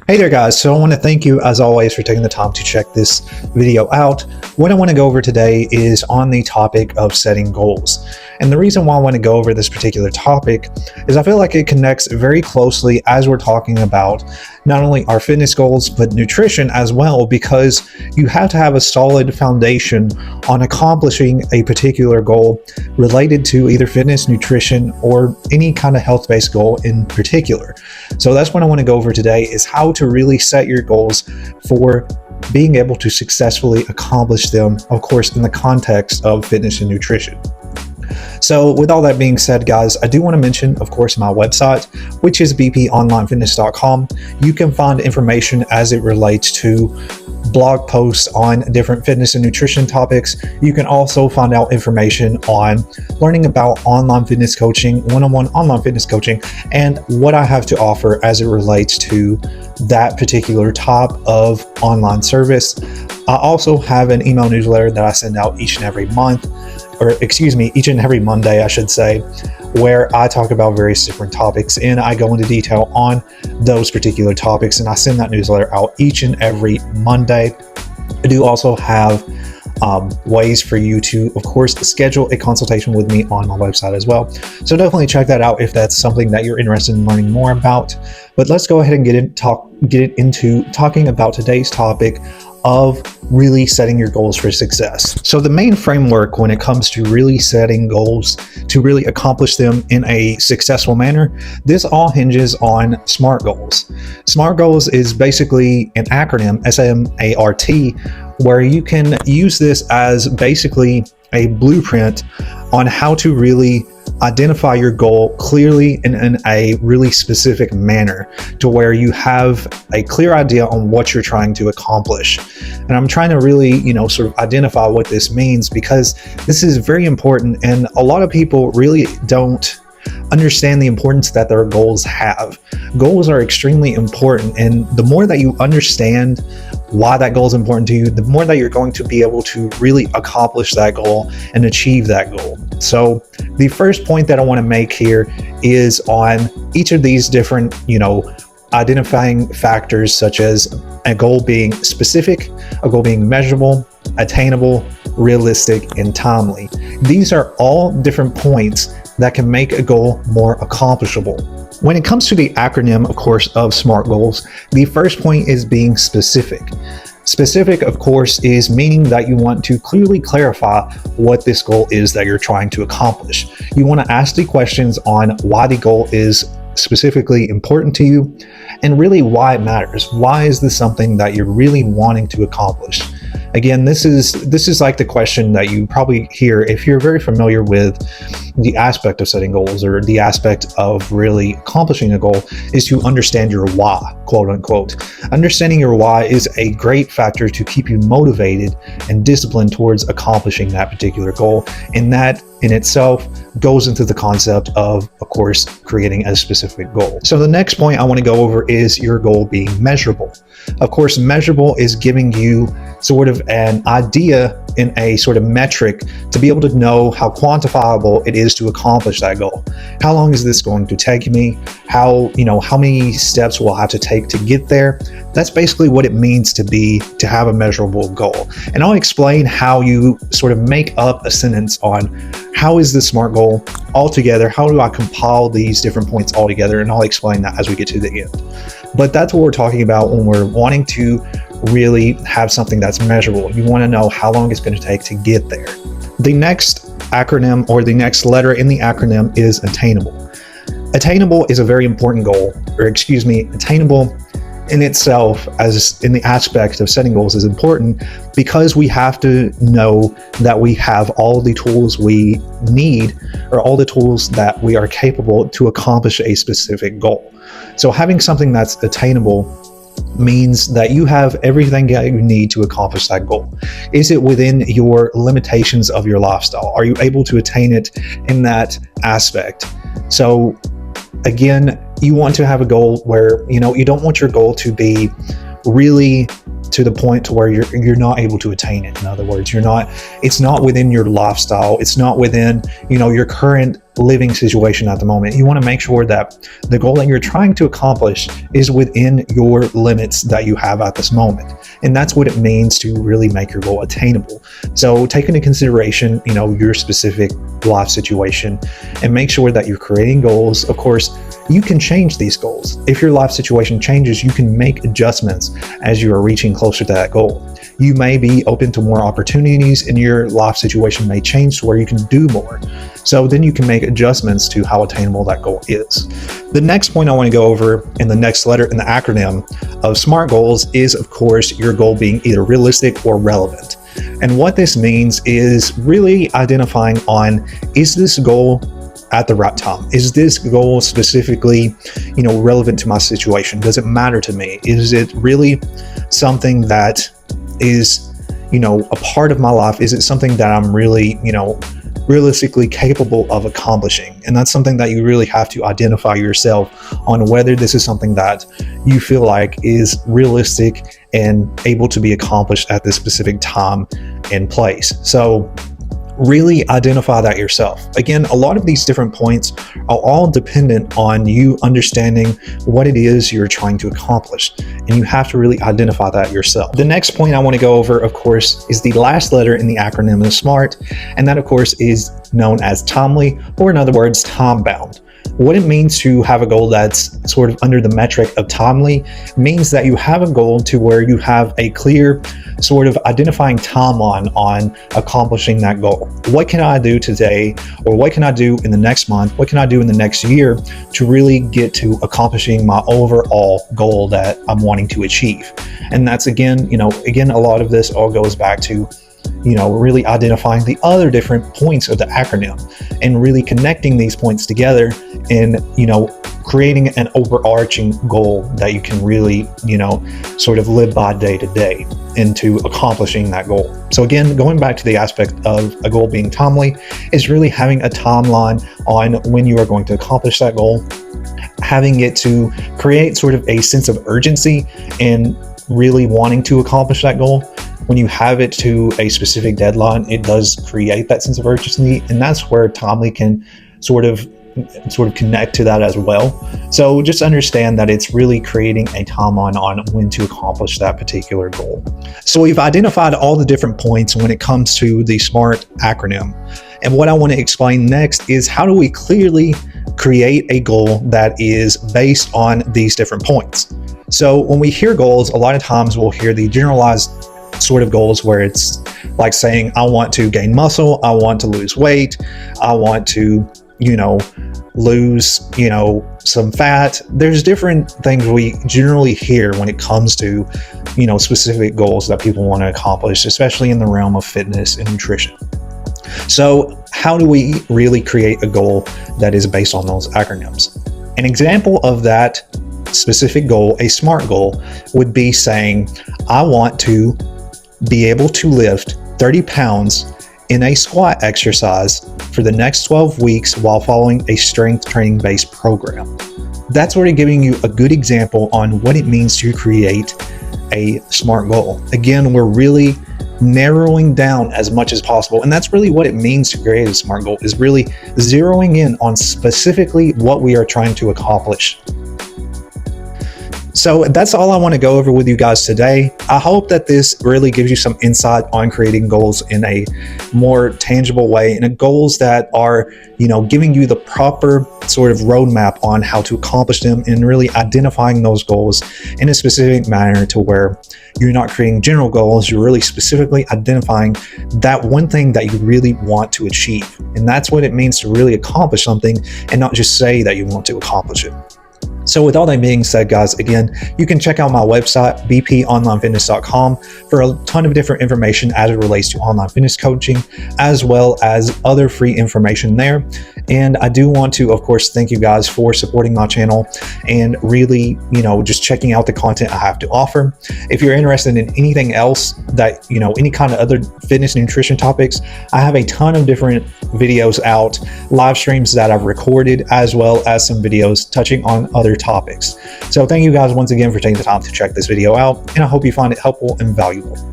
Hey there guys, so I want to thank you as always for taking the time to check this video out. What I want to go over today is on the topic of setting goals. And the reason why I want to go over this particular topic is I feel like it connects very closely as we're talking about not only our fitness goals, but nutrition as well, because you have to have a solid foundation on accomplishing a particular goal related to either fitness, nutrition, or any kind of health-based goal in particular. So that's what I want to go over today, is how to really set your goals for being able to successfully accomplish them, of course, in the context of fitness and nutrition. So with all that being said, guys, I do want to mention, of course, my website, which is bponlinefitness.com. You can find information as it relates to blog posts on different fitness and nutrition topics. You can also find out information on learning about online fitness coaching, one-on-one online fitness coaching, and what I have to offer as it relates to that particular type of online service. I also have an email newsletter that I send out each and every month, each and every Monday, I should say, where I talk about various different topics and I go into detail on those particular topics, and I send that newsletter out each and every Monday. I do also have ways for you to, of course, schedule a consultation with me on my website as well. So definitely check that out if that's something that you're interested in learning more about. But let's go ahead and get into talking about today's topic of really setting your goals for success. So the main framework when it comes to really setting goals to really accomplish them in a successful manner, this all hinges on SMART goals. SMART goals is basically an acronym, SMART, where you can use this as basically a blueprint on how to really identify your goal clearly and in a really specific manner, to where you have a clear idea on what you're trying to accomplish. And I'm trying to really, sort of identify what this means, because this is very important, and a lot of people really don't understand the importance that their goals have. Goals are extremely important, and the more that you understand why that goal is important to you, the more that you're going to be able to really accomplish that goal and achieve that goal. So the first point that I want to make here is on each of these different, identifying factors, such as a goal being specific, a goal being measurable, attainable, realistic, and timely. These are all different points that can make a goal more accomplishable. When it comes to the acronym, of course, of SMART goals, the first point is being specific. Specific, of course, is meaning that you want to clearly clarify what this goal is that you're trying to accomplish. You want to ask the questions on why the goal is specifically important to you, and really why it matters. Why is this something that you're really wanting to accomplish? Again, this is like the question that you probably hear if you're very familiar with the aspect of setting goals, or the aspect of really accomplishing a goal, is to understand your why, quote unquote. Understanding your why is a great factor to keep you motivated and disciplined towards accomplishing that particular goal. And that in itself goes into the concept of course, creating a specific goal. So the next point I want to go over is your goal being measurable. Of course, measurable is giving you sort of an idea in a sort of metric to be able to know how quantifiable it is to accomplish that goal. How long is this going to take me? How many steps will I have to take to get there? That's basically what it means to have a measurable goal. And I'll explain how you sort of make up a sentence on how is this SMART goal all together? How do I compile these different points all together? And I'll explain that as we get to the end. But that's what we're talking about when we're wanting to really have something that's measurable. You want to know how long it's going to take to get there. The next acronym, or the next letter in the acronym, is attainable. Attainable is a very important goal, attainable in itself, as in the aspect of setting goals, is important because we have to know that we have all the tools we need, or all the tools that we are capable to accomplish a specific goal. So having something that's attainable means that you have everything that you need to accomplish that goal. Is it within your limitations of your lifestyle? Are you able to attain it in that aspect? So again, you want to have a goal where, you don't want your goal to be really to the point to where you're not able to attain it. In other words, it's not within your lifestyle. It's not within, your current living situation at the moment. You want to make sure that the goal that you're trying to accomplish is within your limits that you have at this moment. And that's what it means to really make your goal attainable. So take into consideration, your specific life situation and make sure that you're creating goals. Of course, you can change these goals. If your life situation changes, you can make adjustments as you are reaching closer to that goal. You may be open to more opportunities and your life situation may change to where you can do more. So then you can make adjustments to how attainable that goal is. The next point I want to go over in the next letter in the acronym of SMART goals is, of course, your goal being either realistic or relevant. And what this means is really identifying on, is this goal at the right time? Is this goal specifically, relevant to my situation? Does it matter to me? Is it really something that is, a part of my life? Is it something that I'm really, realistically capable of accomplishing? And that's something that you really have to identify yourself on, whether this is something that you feel like is realistic and able to be accomplished at this specific time and place. So really identify that yourself. Again, a lot of these different points are all dependent on you understanding what it is you're trying to accomplish, and you have to really identify that yourself. The next point I want to go over, of course, is the last letter in the acronym of SMART, and that, of course, is known as timely, or in other words, time-bound. What it means to have a goal that's sort of under the metric of timely means that you have a goal to where you have a clear sort of identifying timeline on accomplishing that goal. What can I do today, or what can I do in the next month? What can I do in the next year to really get to accomplishing my overall goal that I'm wanting to achieve? And that's again, a lot of this all goes back to really identifying the other different points of the acronym and really connecting these points together and, creating an overarching goal that you can really, sort of live by day to day into accomplishing that goal. So again, going back to the aspect of a goal being timely is really having a timeline on when you are going to accomplish that goal, having it to create sort of a sense of urgency and really wanting to accomplish that goal. When you have it to a specific deadline, it does create that sense of urgency, and that's where timely can sort of connect to that as well. So just understand that it's really creating a timeline on when to accomplish that particular goal. So we've identified all the different points when it comes to the SMART acronym. And what I want to explain next is, how do we clearly create a goal that is based on these different points? So when we hear goals, a lot of times we'll hear the generalized sort of goals where it's like saying, I want to gain muscle, I want to lose weight, I want to, lose, some fat. There's different things we generally hear when it comes to, specific goals that people want to accomplish, especially in the realm of fitness and nutrition. So how do we really create a goal that is based on those acronyms? An example of that specific goal, a SMART goal, would be saying, I want to be able to lift 30 pounds in a squat exercise for the next 12 weeks while following a strength training based program. That's already giving you a good example on what it means to create a SMART goal. Again, we're really narrowing down as much as possible, and that's really what it means to create a SMART goal, is really zeroing in on specifically what we are trying to accomplish. So that's all I want to go over with you guys today. I hope that this really gives you some insight on creating goals in a more tangible way, and goals that are, giving you the proper sort of roadmap on how to accomplish them, and really identifying those goals in a specific manner to where you're not creating general goals. You're really specifically identifying that one thing that you really want to achieve. And that's what it means to really accomplish something, and not just say that you want to accomplish it. So with all that being said, guys, again, you can check out my website, bponlinefitness.com, for a ton of different information as it relates to online fitness coaching, as well as other free information there. And I do want to, of course, thank you guys for supporting my channel and really, just checking out the content I have to offer. If you're interested in anything else that, any kind of other fitness and nutrition topics, I have a ton of different videos out, live streams that I've recorded, as well as some videos touching on other topics. So thank you guys once again for taking the time to check this video out, and I hope you find it helpful and valuable.